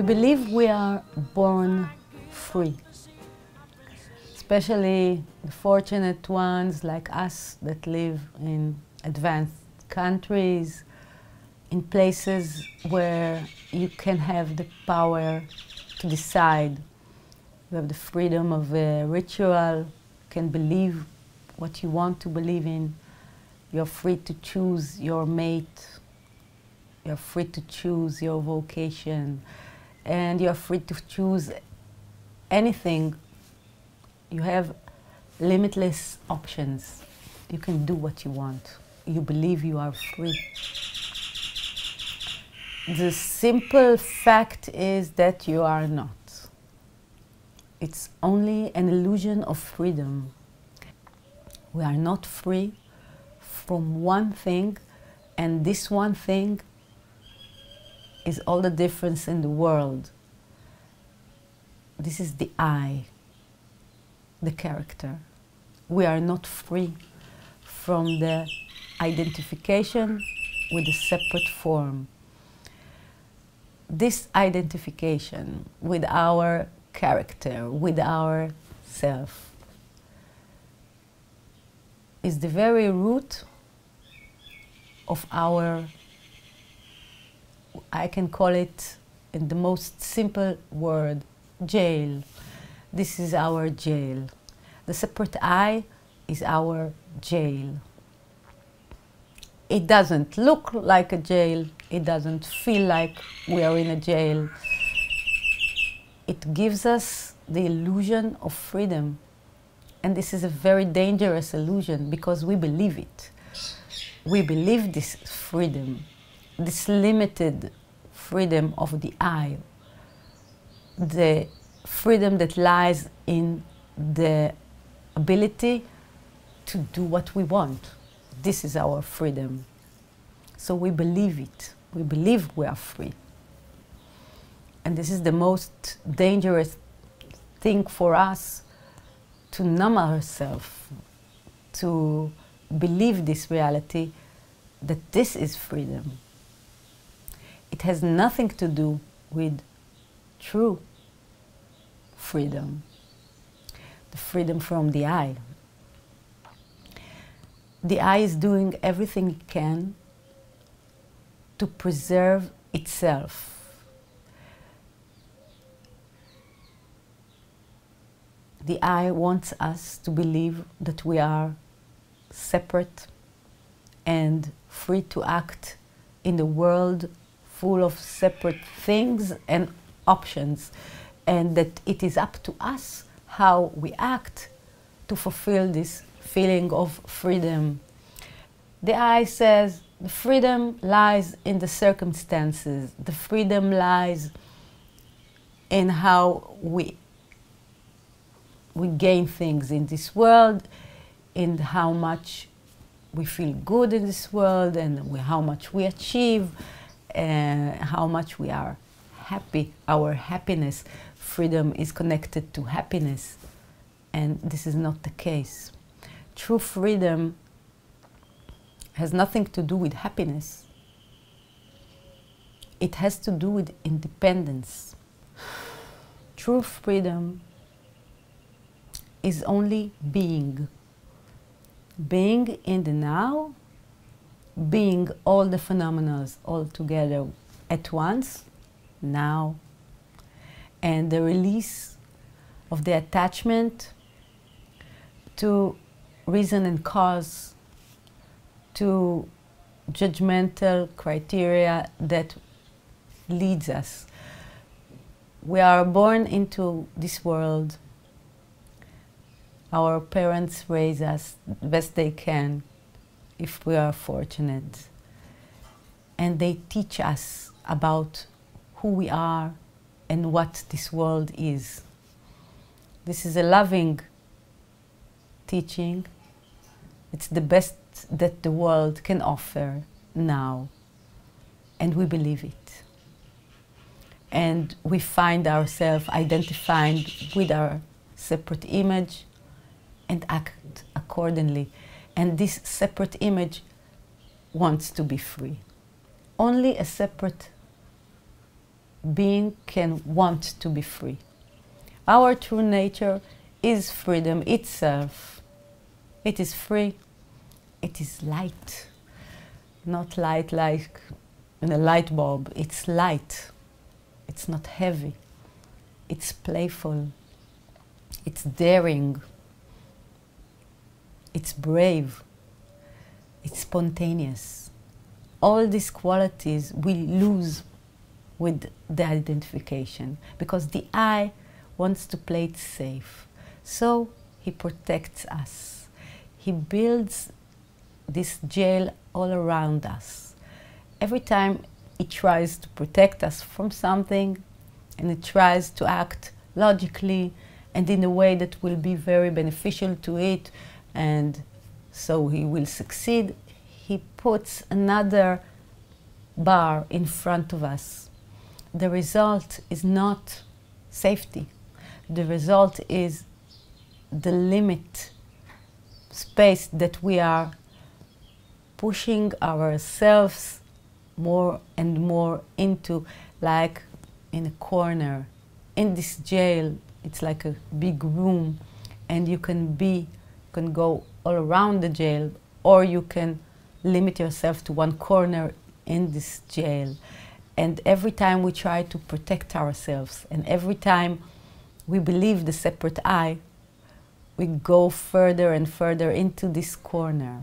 believe we are born free, especially the fortunate ones like us that live in advanced countries, in places where you can have the power to decide. You have the freedom of a ritual, you can believe what you want to believe in. You're free to choose your mate, you're free to choose your vocation, and you're free to choose anything. You have limitless options. You can do what you want. You believe you are free. The simple fact is that you are not. It's only an illusion of freedom. We are not free from one thing, and this one thing is all the difference in the world. This is the I, the character. We are not free from the identification with a separate form. This identification with our character, with our self, is the very root of our, I can call it in the most simple word, jail. This is our jail. The separate I is our jail. It doesn't look like a jail. It doesn't feel like we are in a jail. It gives us the illusion of freedom. And this is a very dangerous illusion because we believe it. We believe this freedom, this limited freedom of the I, the freedom that lies in the ability to do what we want. This is our freedom. So we believe it. We believe we are free. And this is the most dangerous thing for us, to numb ourselves, to believe this reality, that this is freedom. It has nothing to do with true freedom, the freedom from the I. The I is doing everything it can to preserve itself. The I wants us to believe that we are separate and free to act in the world full of separate things and options, and that it is up to us how we act to fulfill this feeling of freedom. The I says the freedom lies in the circumstances. The freedom lies in how we gain things in this world, in how much we feel good in this world, and how much we achieve, and how much we are happy. Our happiness, freedom is connected to happiness, and this is not the case. True freedom has nothing to do with happiness. It has to do with independence. True freedom is only being. Being in the now, being all the phenomena all together at once, now, and the release of the attachment to reason and cause, to judgmental criteria that leads us. We are born into this world. Our parents raise us the best they can, if we are fortunate. And they teach us about who we are and what this world is. This is a loving teaching. It's the best that the world can offer now. And we believe it. And we find ourselves identified with our separate image and act accordingly. And this separate image wants to be free. Only a separate being can want to be free. Our true nature is freedom itself. It is free. It is light. Not light like in a light bulb. It's light. It's not heavy. It's playful. It's daring. It's brave. It's spontaneous. All these qualities we lose with the identification because the I wants to play it safe. So he protects us. He builds this jail all around us. Every time he tries to protect us from something, and he tries to act logically and in a way that will be very beneficial to it, and so he will succeed, he puts another bar in front of us. The result is not safety. The result is the limit space that we are pushing ourselves more and more into, like in a corner. In this jail, it's like a big room, and you can go all around the jail, or you can limit yourself to one corner in this jail. And every time we try to protect ourselves, and every time we believe the separate I, we go further and further into this corner.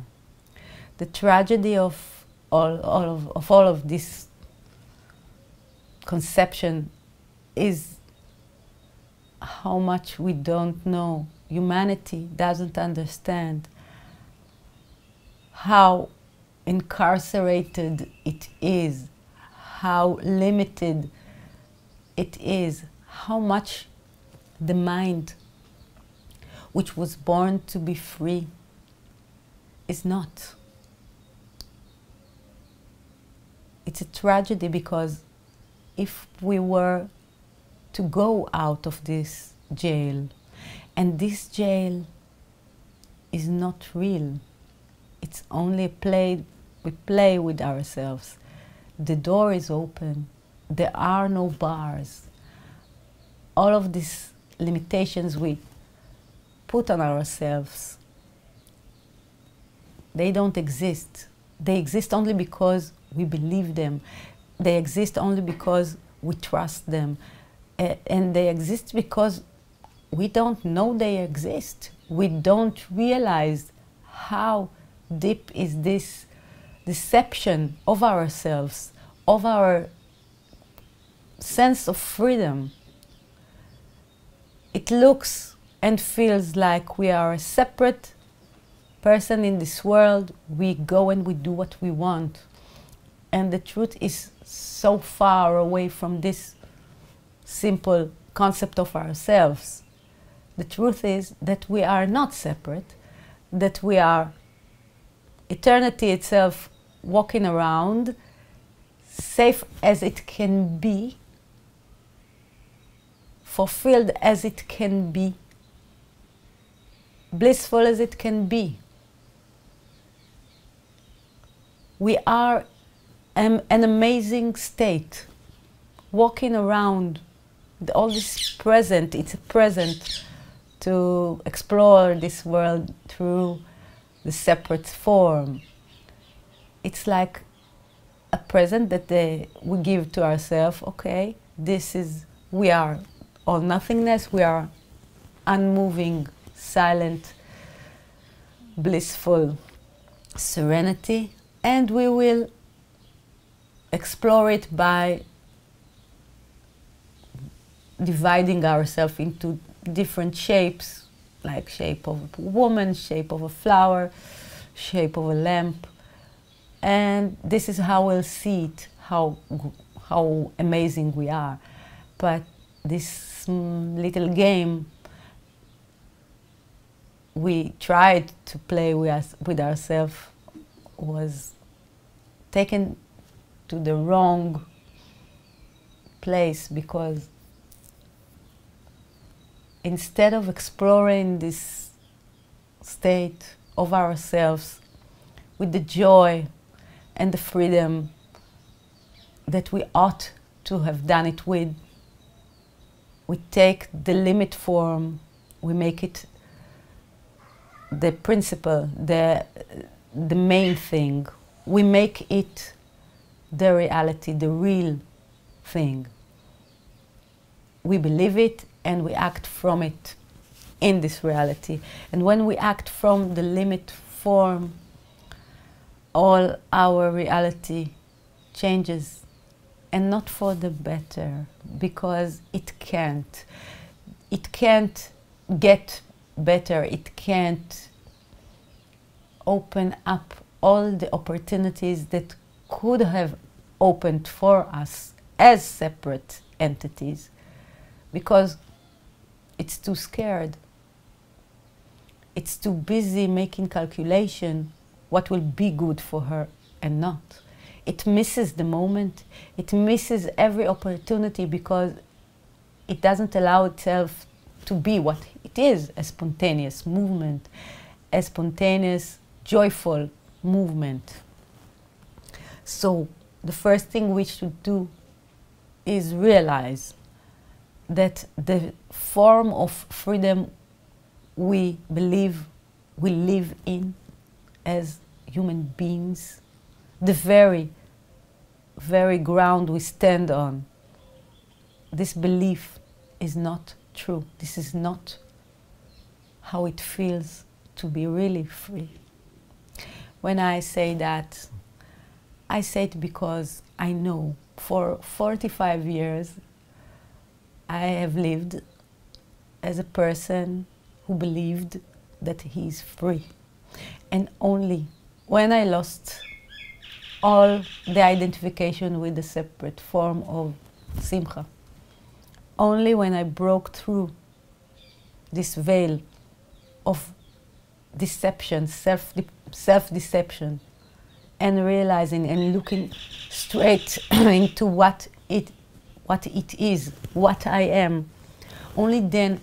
The tragedy of all of this conception is how much we don't know. Humanity doesn't understand how incarcerated it is, how limited it is, how much the mind, which was born to be free, is not. It's a tragedy because if we were to go out of this jail, and this jail is not real, it's only a play, we play with ourselves. The door is open, there are no bars. All of these limitations we put on ourselves, they don't exist. They exist only because we believe them. They exist only because we trust them. And they exist because we don't know they exist. We don't realize how deep is this deception of ourselves, of our sense of freedom. It looks and feels like we are a separate person in this world. We go and we do what we want. And the truth is so far away from this simple concept of ourselves. The truth is that we are not separate, that we are eternity itself walking around, safe as it can be, fulfilled as it can be, blissful as it can be. We are an amazing state, walking around, all this present. It's a present to explore this world through the separate form. It's like a present that we give to ourselves. Okay, this is, we are all nothingness, we are unmoving, silent, blissful serenity, and we will explore it by dividing ourselves into different shapes, like shape of a woman, shape of a flower, shape of a lamp. And this is how we'll see it, how amazing we are. But this little game we tried to play with ourselves was taken to the wrong place, because instead of exploring this state of ourselves with the joy and the freedom that we ought to have done it with. We take the limit form, we make it the principle, the main thing. We make it the reality, the real thing. We believe it and we act from it in this reality. And when we act from the limit form, all our reality changes, and not for the better, because it can't. It can't get better. It can't open up all the opportunities that could have opened for us as separate entities, because it's too scared. It's too busy making calculation what will be good for her and not. It misses the moment. It misses every opportunity because it doesn't allow itself to be what it is, a spontaneous movement, a spontaneous, joyful movement. So the first thing we should do is realize that the form of freedom we believe we live in as human beings, the very ground we stand on, this belief is not true. This is not how it feels to be really free. When I say that, I say it because I know for 45 years I have lived as a person who believed that he is free. And only when I lost all the identification with the separate form of Simcha, only when I broke through this veil of deception, self-deception, and realizing and looking straight into what it is, what I am, only then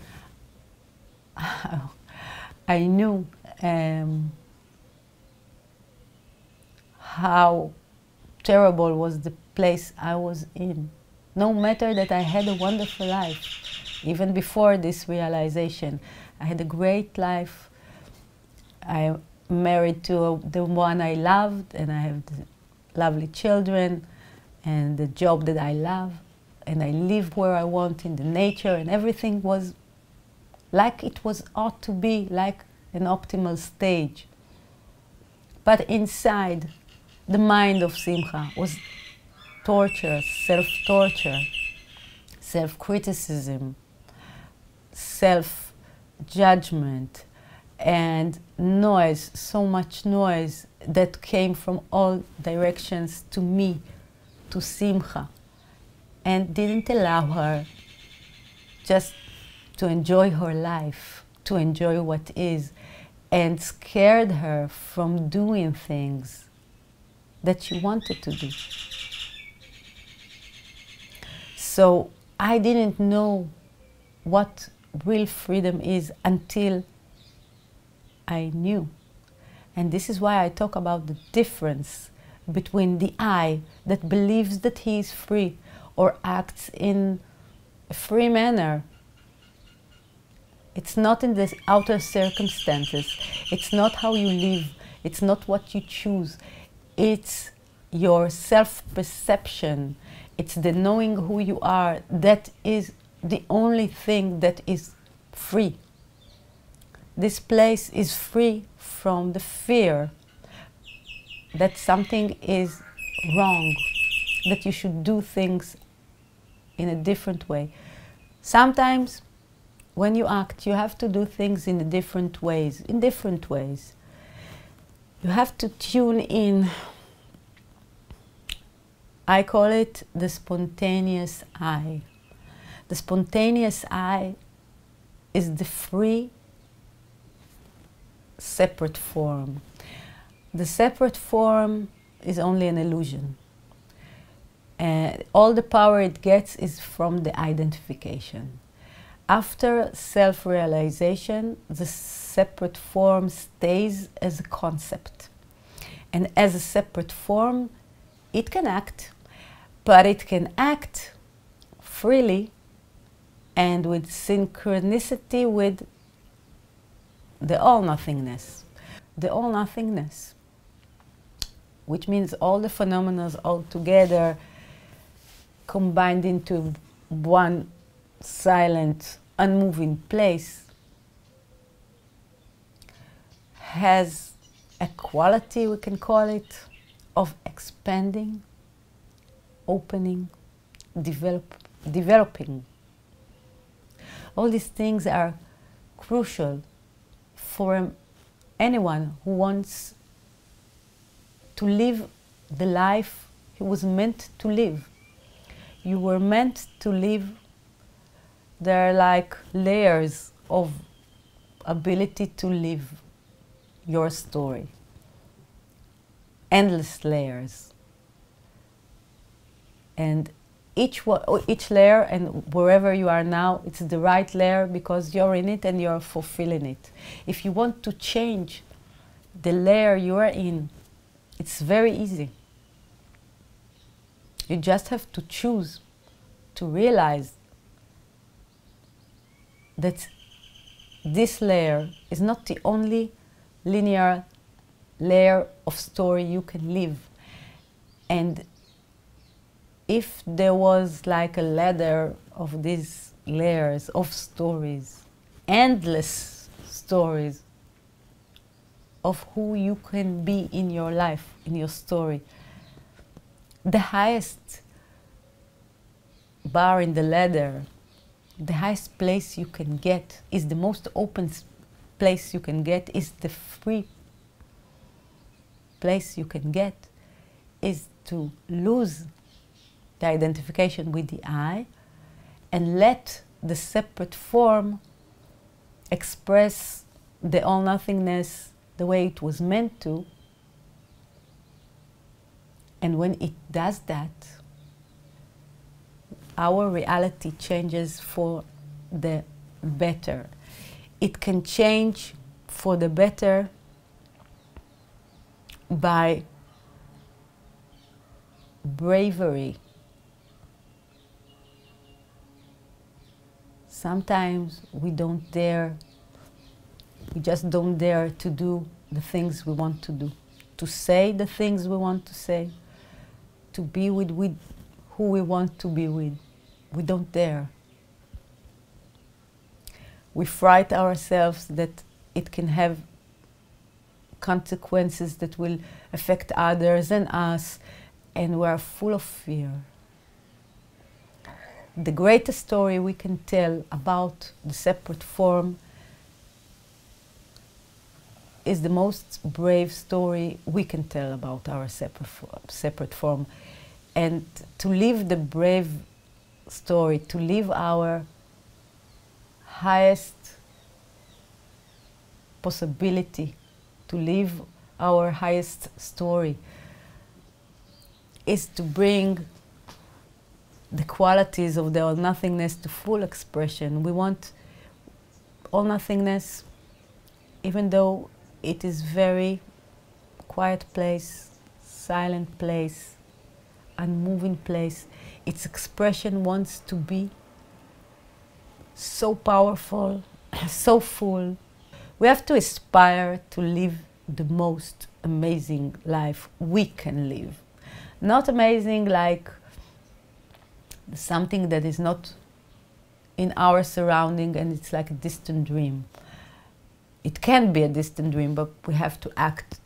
I knew how terrible was the place I was in. No matter that I had a wonderful life, even before this realization, I had a great life. I married to the one I loved, and I have lovely children, and the job that I love, and I live where I want in the nature, and everything was like it was ought to be, like an optimal stage. But inside, the mind of Simcha was torture, self-torture, self-criticism, self-judgment, and noise, so much noise that came from all directions to me, to Simcha, and didn't allow her just to enjoy her life, to enjoy what is, and scared her from doing things that she wanted to do. So I didn't know what real freedom is until I knew. And this is why I talk about the difference between the I that believes that he is free or acts in a free manner. It's not in the outer circumstances. It's not how you live. It's not what you choose. It's your self-perception. It's the knowing who you are. That is the only thing that is free. This place is free from the fear that something is wrong, that you should do things in a different way. Sometimes when you act, you have to do things in different ways, You have to tune in. I call it the spontaneous I. The spontaneous I is the free, separate form. The separate form is only an illusion. And all the power it gets is from the identification. After self-realization, the separate form stays as a concept. And as a separate form, it can act, but it can act freely and with synchronicity with the all-nothingness. The all-nothingness, which means all the phenomena all together combined into one silent, unmoving place, has a quality, we can call it, of expanding, opening, developing. All these things are crucial for anyone who wants to live the life he was meant to live. You were meant to live. There are like layers of ability to live your story. Endless layers. And each layer, and wherever you are now, it's the right layer because you're in it and you're fulfilling it. If you want to change the layer you are in, it's very easy. You just have to choose to realize that this layer is not the only linear layer of story you can live. And if there was like a ladder of these layers of stories, endless stories of who you can be in your life, in your story, the highest bar in the ladder, the highest place you can get, is the most open place you can get, is the free place you can get, is to lose the identification with the I and let the separate form express the all-nothingness the way it was meant to. And when it does that, our reality changes for the better. It can change for the better by bravery. Sometimes we don't dare, we just don't dare to do the things we want to do, to say the things we want to say, to be with who we want to be with. We don't dare. We fright ourselves that it can have consequences that will affect others and us, and we're full of fear. The greatest story we can tell about the separate form is the most brave story we can tell about our separate form. And to live the brave story, to live our highest possibility, to live our highest story, is to bring the qualities of the all-nothingness to full expression. We want all-nothingness, even though it is very quiet place, silent place, unmoving place. Its expression wants to be so powerful, so full. We have to aspire to live the most amazing life we can live. Not amazing like something that is not in our surrounding and it's like a distant dream. It can be a distant dream, but we have to act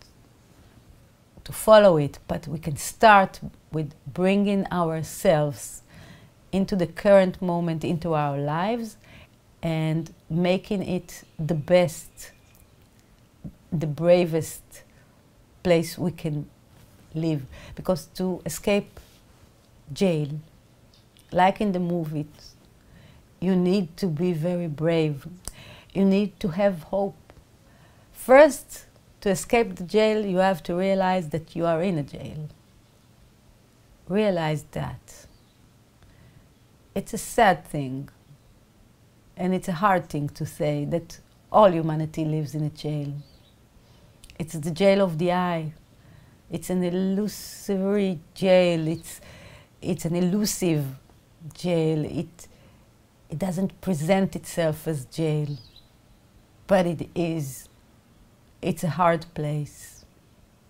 to follow it. But we can start with bringing ourselves into the current moment, into our lives, and making it the best, the bravest place we can live. Because to escape jail, like in the movies, you need to be very brave. You need to have hope. First, to escape the jail, you have to realize that you are in a jail. Realize that. It's a sad thing, and it's a hard thing to say that all humanity lives in a jail. It's the jail of the I. It's an illusory jail. it's an elusive jail. It doesn't present itself as jail, but it is. It's a hard place.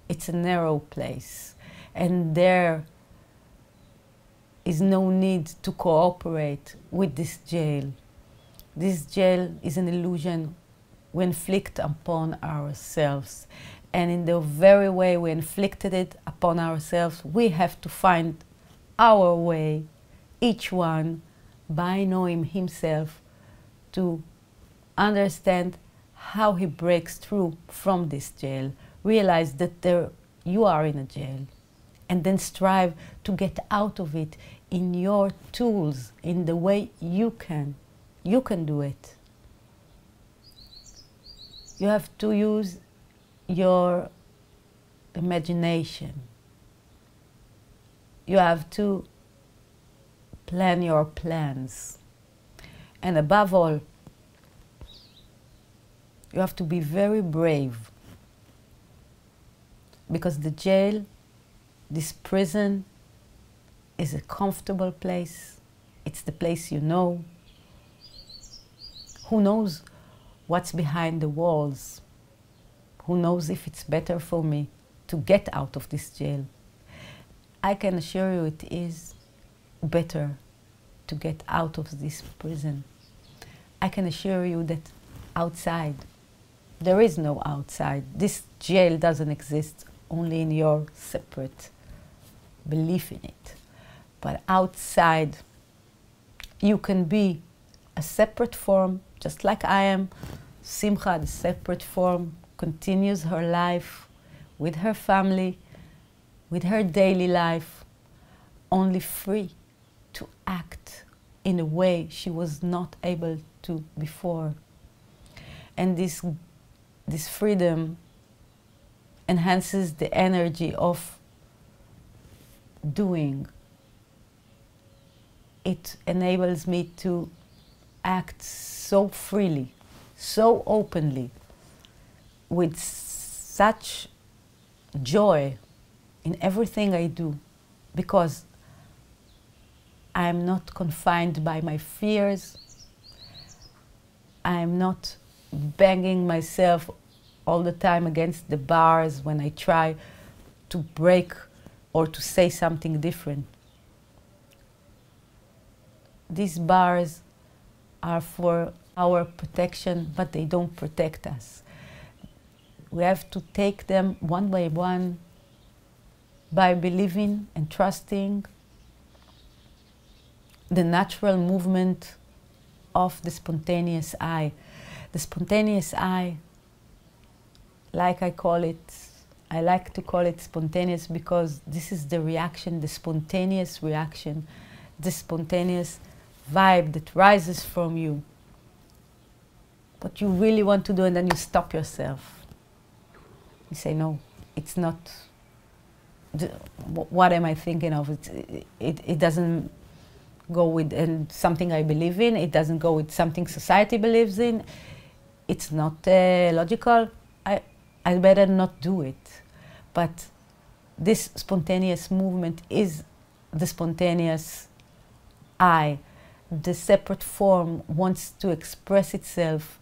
It's a narrow place. And there is no need to cooperate with this jail. This jail is an illusion we inflict upon ourselves. And in the very way we inflicted it upon ourselves, we have to find our way, each one, by knowing himself, to understand how he breaks through from this jail. Realize that you are in a jail, and then strive to get out of it in your tools, in the way you can. You can do it. You have to use your imagination. You have to plan your plans. And above all, you have to be very brave, because the jail, this prison, is a comfortable place. It's the place you know. Who knows what's behind the walls? Who knows if it's better for me to get out of this jail? I can assure you it is better to get out of this prison. I can assure you that outside, there is no outside. This jail doesn't exist only in your separate belief in it. But outside, you can be a separate form, just like I am. Simcha, the separate form, continues her life with her family, with her daily life, only free to act in a way she was not able to before. And this freedom enhances the energy of doing. It enables me to act so freely, so openly, with such joy in everything I do, because I am not confined by my fears. I am not banging myself all the time against the bars when I try to break or to say something different. These bars are for our protection, but they don't protect us. We have to take them one by one by believing and trusting the natural movement of the spontaneous I. The spontaneous I, like I like to call it spontaneous because this is the reaction, the spontaneous reaction, the spontaneous vibe that rises from you. What you really want to do, and then you stop yourself. You say, no, it's not, what am I thinking of? It doesn't go with something I believe in. It doesn't go with something society believes in. It's not logical. I better not do it. But this spontaneous movement is the spontaneous I. The separate form wants to express itself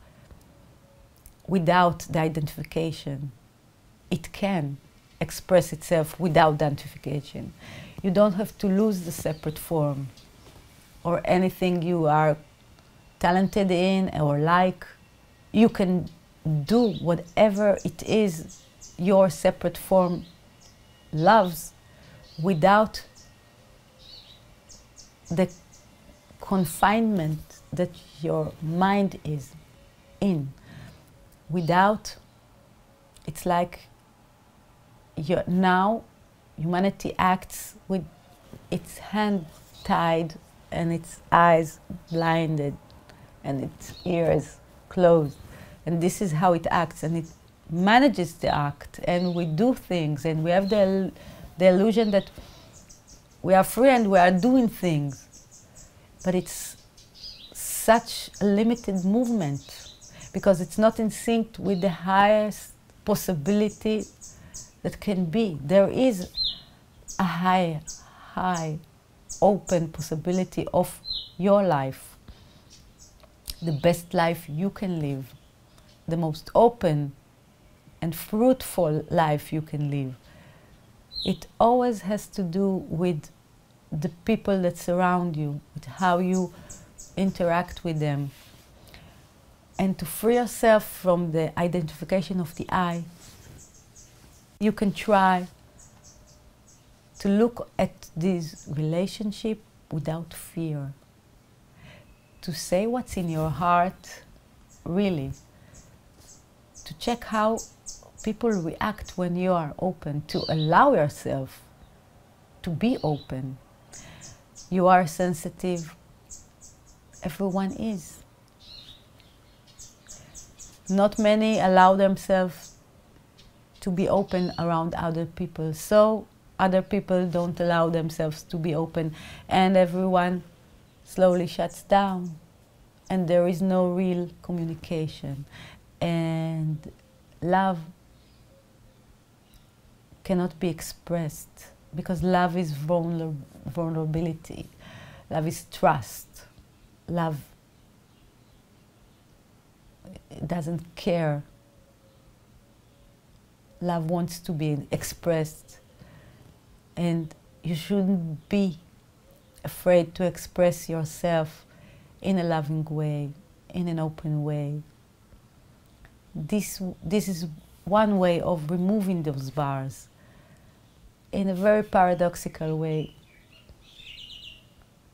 without the identification. It can express itself without identification. You don't have to lose the separate form or anything you are talented in or like. You can do whatever it is your separate form loves without the confinement that your mind is in. Without, it's like now humanity acts with its hand tied and its eyes blinded and its ears closed. And this is how it acts, and it manages the act, and we do things, and we have the illusion that we are free and we are doing things. But it's such a limited movement because it's not in sync with the highest possibility that can be. There is a high open possibility of your life, the best life you can live, the most open and fruitful life you can live. It always has to do with the people that surround you, with how you interact with them. And to free yourself from the identification of the I, you can try to look at this relationship without fear. To say what's in your heart, really. To check how people react when you are open, to allow yourself to be open. You are sensitive, everyone is. Not many allow themselves to be open around other people, so other people don't allow themselves to be open, and everyone slowly shuts down, and there is no real communication. And love cannot be expressed, because love is vulnerability. Love is trust. Love doesn't care. Love wants to be expressed. And you shouldn't be afraid to express yourself in a loving way, in an open way. This is one way of removing those bars in a very paradoxical way.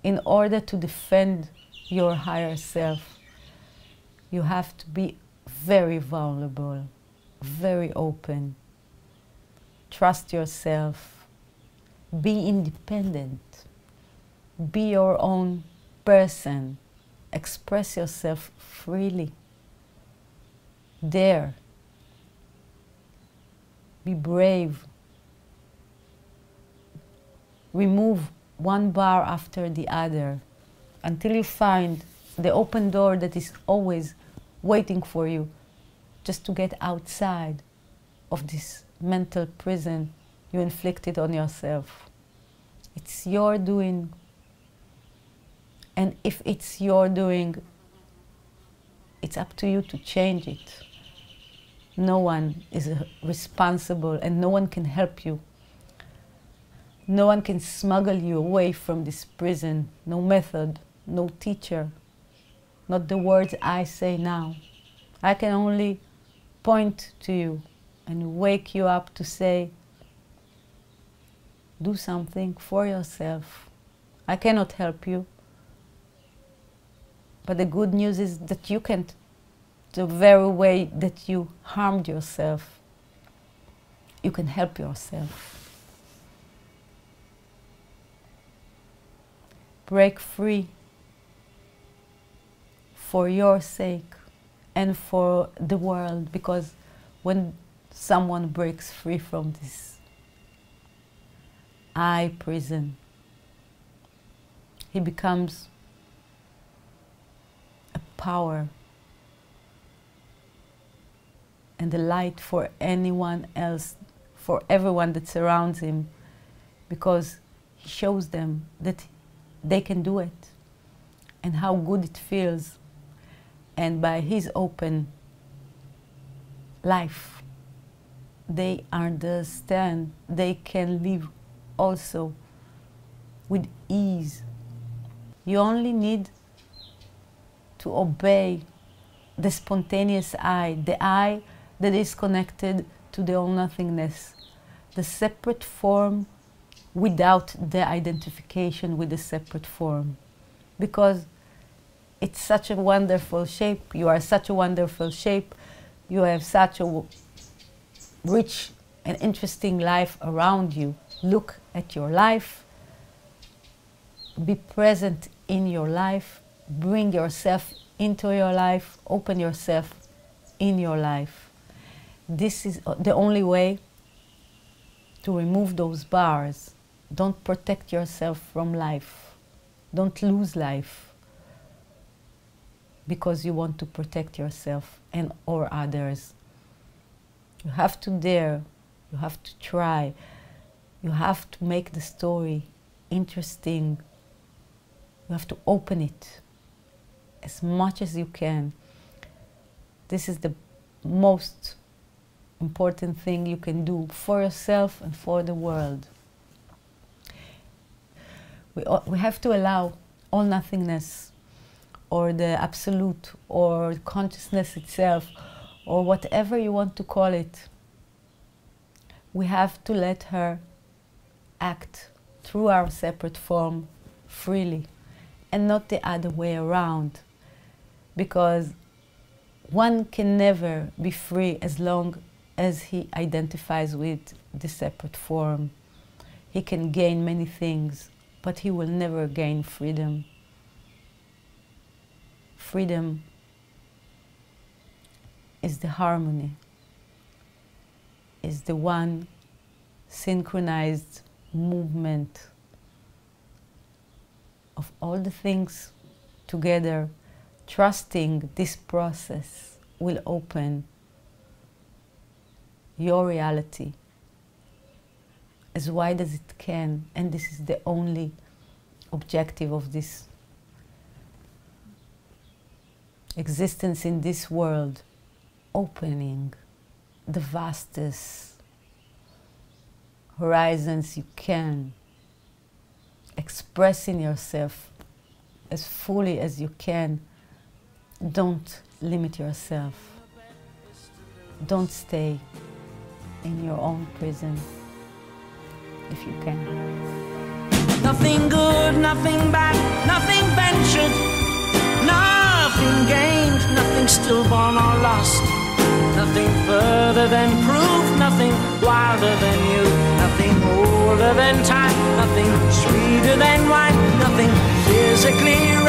In order to defend your higher self, you have to be very vulnerable, very open. Trust yourself. Be independent. Be your own person. Express yourself freely. Dare. Be brave. Remove one bar after the other until you find the open door that is always waiting for you, just to get outside of this mental prison you inflicted on yourself. It's your doing. And if it's your doing, it's up to you to change it. No one is responsible, and no one can help you. No one can smuggle you away from this prison. No method, no teacher. Not the words I say now. I can only point to you and wake you up to say, do something for yourself. I cannot help you. But the good news is that you can't, the very way that you harmed yourself, you can help yourself. Break free for your sake and for the world, because when someone breaks free from this I prison, he becomes a power and a light for anyone else, for everyone that surrounds him, because he shows them that they can do it and how good it feels. And by his open life, they understand they can live also with ease. You only need to obey the spontaneous I, the I that is connected to the all-nothingness, the separate form without the identification with the separate form. Because it's such a wonderful shape, you are such a wonderful shape, you have such a rich and interesting life around you. Look at your life, be present in your life, bring yourself into your life, open yourself in your life. This is the only way to remove those bars. Don't protect yourself from life. Don't lose life because you want to protect yourself and or others. You have to dare, you have to try, you have to make the story interesting, You have to open it as much as you can. This is the most important thing you can do for yourself and for the world. We have to allow all nothingness, or the absolute, or consciousness itself, or whatever you want to call it. We have to let her act through our separate form freely, and not the other way around, because one can never be free as long as he identifies with the separate form. He can gain many things, but he will never gain freedom. Freedom is the harmony, is the one synchronized movement of all the things together, trusting this process will open your reality as wide as it can, and this is the only objective of this existence in this world, opening the vastest horizons you can, expressing yourself as fully as you can. Don't limit yourself. Don't stay in your own prison if you can. Nothing good, nothing bad, nothing ventured, nothing gained, nothing stillborn or lost, nothing further than proof, nothing wilder than you, nothing older than time, nothing sweeter than wine, nothing physically